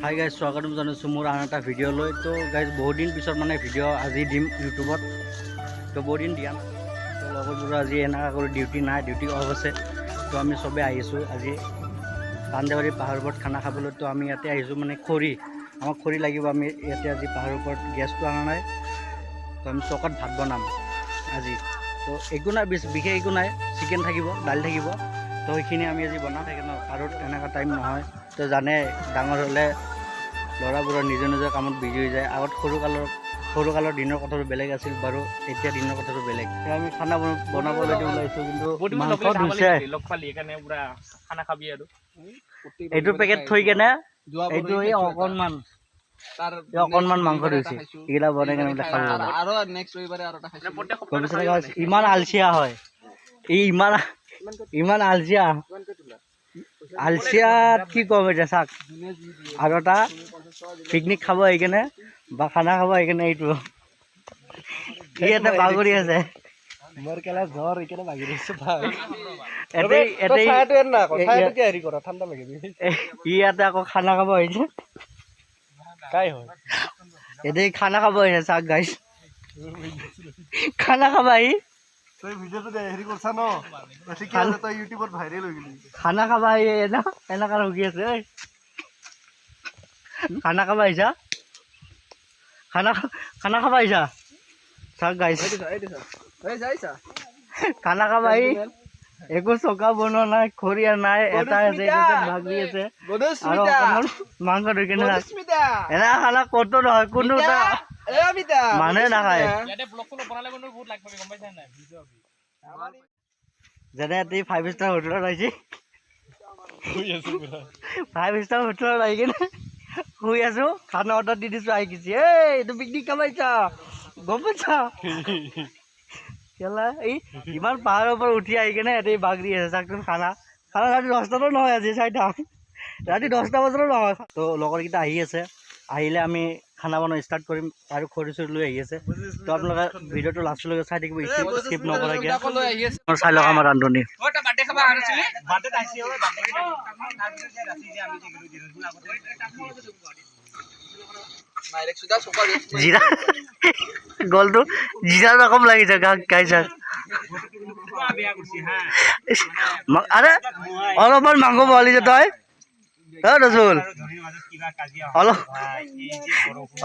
Hi guys স্বাগতম জানাইছোঁ মোৰ আন এটা ভিডিঅ' লৈ। তো গাইজ বহুত দিন পিছত মানে ভিডিঅ' আজি দিম ইউটিউবত। তো বহুত দিন দিয়া নাই। তো লগৰবোৰৰ আজি এনেকুৱা কৰি ডিউটি নাই, ডিউটি অফ আছে। তো আমি চবেই আহিছোঁ আজি পাঞ্জাবাৰী পাহাৰৰ ওপৰত খানা খাবলৈ। তো আমি ইয়াতে আহিছোঁ মানে খৰি, আমাক খৰি লাগিব। আমি ইয়াতে আজি পাহাৰৰ ওপৰত গেছটো অনা নাই। তো আমি চৌকাত ভাত বনাম আজি। তো একো নাই, বিশেষ একো নাই, চিকেন থাকিব, দালি থাকিব। তো সেইখিনি আমি আজি বনাম। সেইকাৰণে আৰু এনেকুৱা টাইম নহয়। তো জানে ডাঙৰ হ'লে ল'ৰাবোৰৰ নিজৰ নিজৰ কামত বিজি হৈ যায়। আগত সৰুকালৰ দিনৰ কথাটো বেলেগ আছিল বাৰু, এতিয়া দিনৰ কথাটো বেলেগ। আমি খানা বনাবলৈ ওলাইছোঁ, কিন্তু মাংস ধুইছে। এইটো পেকেট থৈ কেনে এইটো এই অকণমান মাংস ধুইছে, এইকেইটা বনাই কেনে খাব। ইমান আলচিয়া হয়, ইমান আলচিয়াত কি কম এতিয়া চাক। আৰু এটা পিকনিক খাব আহি কেনে বা খানা খাব আহি কেনে এইটো ইয়াতে বাগৰি আছে। মোৰ কেলা জ্বৰ এইকেইটা বাগৰি আছে। ইয়াতে আকৌ খানা খাব আহিছে। এতে খানা খাব আহিছে চাক গাইছ, খানা খাব আহি খানা খাবা এনেকা ৰখি আছে। খানা খাবা আহিছা, খানা খাবা আহিছা চাক গাইছ। খানা খাবা আহি একো চকা বনোৱা নাই, খৰিয়া নাই, এটা আছে ভাগি আছে আৰু অকণমান মাংস ধুই কেনে এনে খানা ক'তো নহয়, কোনো মানুহে নাখায়। যেনে এটি 5 ষ্টাৰ হোটেলত আহিছে, 5 ষ্টাৰ হোটেলত আহি কিনে শুই আছো। খানা অৰ্ডাৰ দি দিছো, আহি গৈছে। এইটো পিকনিক খাব আহিছা, গম পাইছা? কেলা এই ইমান পাহাৰৰ পৰা উঠি আহি কেনে ইয়াতে বাগৰি আছে চাকচোন। খানা ৰাতি 10টাতো নহয়, আজি 4টা, ৰাতি 10টা বজাতো নহয়। তো লগৰকেইটা আহি আছে, আহিলে আমি খানা বনাব ষ্টাৰ্ট কৰিম। আৰু খৰি চৰি লৈ আহি আছে। তো আপোনালোকে ভিডিঅ'টো লাষ্টলৈকে চাই থাকিব, স্কিপ নকৰাকৈ। চাই লওক আমাৰ ৰান্ধনি। জিৰা গলটো জিৰা ৰকম লাগিছে গাইছা। আৰে অলপমান মাংস বহালিছে তই ৰজুল,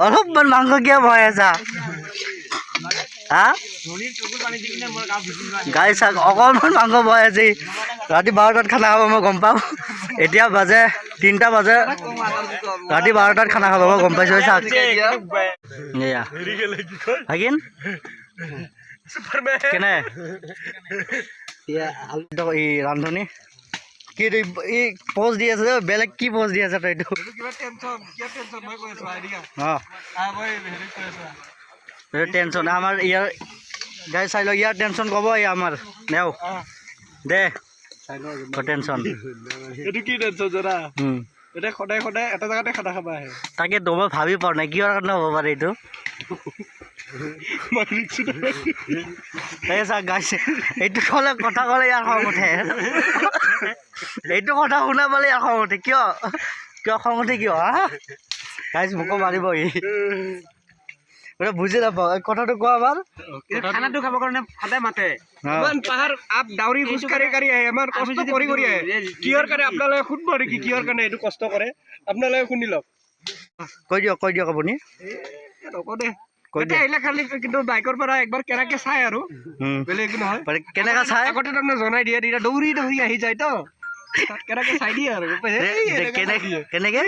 অলপমান মাংস কিয় বহাই আছা হা গাই চাক? অকণমান মাংস বহাই আছে। ৰাতি 12টাত খানা খাব মই গম পাওঁ। এতিয়া বাজে 3টা বাজে, ৰাতি 12টাত খানা খাব মই গম পাইছোঁ। চাক এয়া ভাগিন কেনে এই ৰান্ধনি কি এই পজ দি আছে, বেলেগ কি পজ দি আছে তই? এইটো টেনচন আমাৰ ইয়াৰ গাই চাই ল, ইয়াৰ টেনচন কব আমাৰ নেও দে টেনচন। এইটো কি টেনচন জানা? এতিয়া সদায় এটা জেগাতে খানা খাব আহে। তাকে তো মই ভাবি পোৱা নাই কিহৰ কাৰণে হ'ব পাৰে এইটো। এইটো কলে কথা ক'লে ইয়াৰ খং উঠে, এইটো কথা শুনা পালে ইয়াৰ খং উঠে। কিয় খং উঠে কিয় হা গাইছ? মোকো মাৰিব ই, বুজি নাপাওঁ কথাটো কোৱা। আমাৰ খানাটো খাবৰ কাৰণে সদায় মাতে, পাহাৰ আপ ডাউৰি খোজ কাঢ়ি আহে, আমাৰ কষ্ট কৰি আহে। কিহৰ কাৰণে আপোনালোকে শুনিব নেকি? কিহৰ কাৰণে এইটো কষ্ট কৰে আপোনালোকে শুনি লওক। কৈ দিয়ক আপুনি। আহিলে খালি কিন্তু বাইকৰ পৰা একবাৰ কেনেকে চাই আৰু বেলেগ নহয়, কেনেকে চাই আগতে তাৰমানে জনাই দিয়ে, তেতিয়া দৌৰি আহি যায়। তো কেনেকে চাই দিয়ে আৰু কেনেকে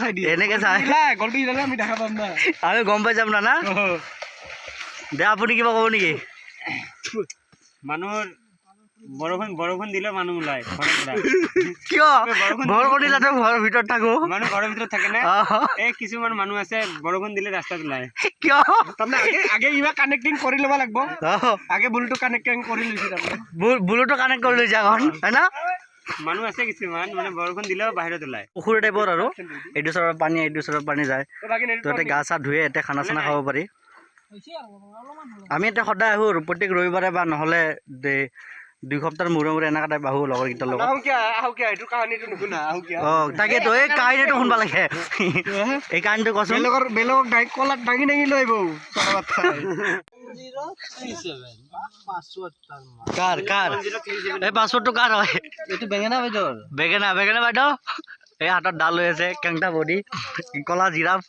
চাই দিয়ে, এনেকে চাই গলটি আমি দেখা পাম না, আমি গম পাই যাম না। দে আপুনি কিবা ক'ব নেকি? মানুহৰ বৰষুণ দিলে মানুহ ওলাই। কিয় বৰষুণ দিলে ঘৰৰ ভিতৰত থাকো? মানুহ ঘৰৰ ভিতৰত থাকে না। এই কিছুমান মানুহ আছে বৰষুণ দিলে ৰাস্তাত ওলাই। কিয়? তাৰমানে আগে ইবা কানেক্টিং কৰি ল'ব লাগিব, আগে বুলটো কানেক্টিং কৰি লৈছে, বুলটো কানেক্ট কৰি লৈছে এখন, হয় না? মানুহ আছে কিছুমান মানে বৰষুণ দিলেও বাহিৰত ওলাই। পুখুৰী টাইপৰ আৰু এইটো চৰত পানী এইটো চৰত পানী যায়। তো ইয়াতে গা চা ধুৱে ইয়াতে খানা চানা খাব পাৰি। আমি এতিয়া সদায় আহোঁ প্ৰত্যেক ৰবিবাৰে বা নহ'লে 2 সপ্তাহৰ মূৰে মূৰে এনেকা টাইপ আহো লগৰ কেইটাৰ লগত এইটো কাহিনীটো নুশুনা তাকেতো এই কাহিনীটো শুনবা লাগে এই কাহিনীটো কচোন বেলেগক কলাত দাঙি দাঙি লৈ বৌ কাৰ এই পাছৱৰ্ডটো কাৰ হয় এইটো বেঙেনা বাইদেউৰ বেঙেনা বাইদেউ এই হাতত ডাল লৈ আছে কেংটা বডি কলা জিৰাফ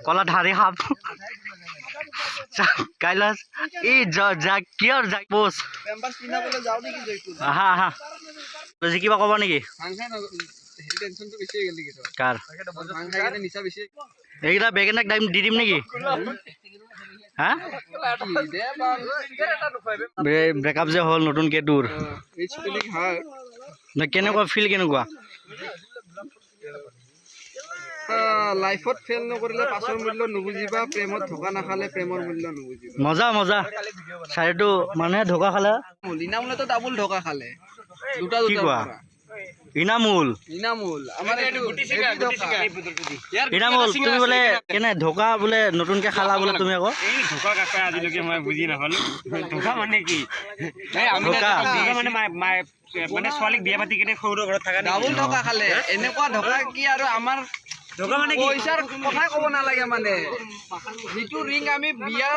কলা ধাৰি সাপ কৈলাশ এই কিয়ৰ পোচ আহা কিবা ক'ব নেকি কাৰ এইকেইটা বেঙেনাক দি দিম নেকি হা ব্ৰেকআপ যে হ'ল নতুনকে তোৰ কেনেকুৱা ফিল কেনেকুৱা লাইফত ফেল নকৰিলে পাছৰ মূল্য নুবুজিবা প্ৰেমত ধোকা নাখালে প্ৰেমৰ মূল্য নুবুজিবা মজা চাৰিটো মানুহে ধোকা খালে ইনামুলেতো ডাবুল ধোকা খালে দুটা কি কোৱা ইনামুল আমাৰ ইনামুল তুমি বোলে কেনে ধোকা বোলে নতুনকে খালা বোলে তুমি আকৌ ধোকা কাকা আজিলৈকে মই বুজি নাপালো ধোকা মানে কি ধোকা মানে ছোৱালীক বিয়া পাতি কেনে সৰু ঘৰত থকা ডাবুল ধোকা খালে এনেকুৱা ধোকা কি আৰু আমাৰ ধোকা মানে কি পইচাৰ কথাই ক'ব নালাগে মানে যিটো ৰিং আমি বিয়া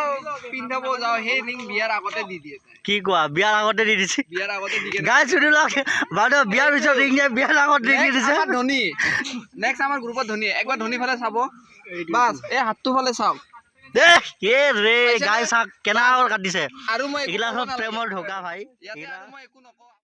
পিন্ধাব যাওঁ সেই ৰিং বিয়াৰ আগতে দি দিয়ে কি কোৱা বিয়াৰ আগতে দি দিছে বিয়াৰ আগতে দি দিয়ে গাই চুৰি লওক বাইদেউ বিয়াৰ পিছত ৰিং দিয়ে বিয়াৰ আগত দি দিছে ধনী নেক্সট আমাৰ গ্ৰুপত ধনী একবাৰ ধনী ফালে চাব বাছ এই হাতটো ফালে চাওক ৰে গাই চাক কেনেকুৱা কাটিছে আৰু মই এইগিলা চব প্ৰেমৰ ধোকা ভাই ইয়াতে আৰু মই একো নকওঁ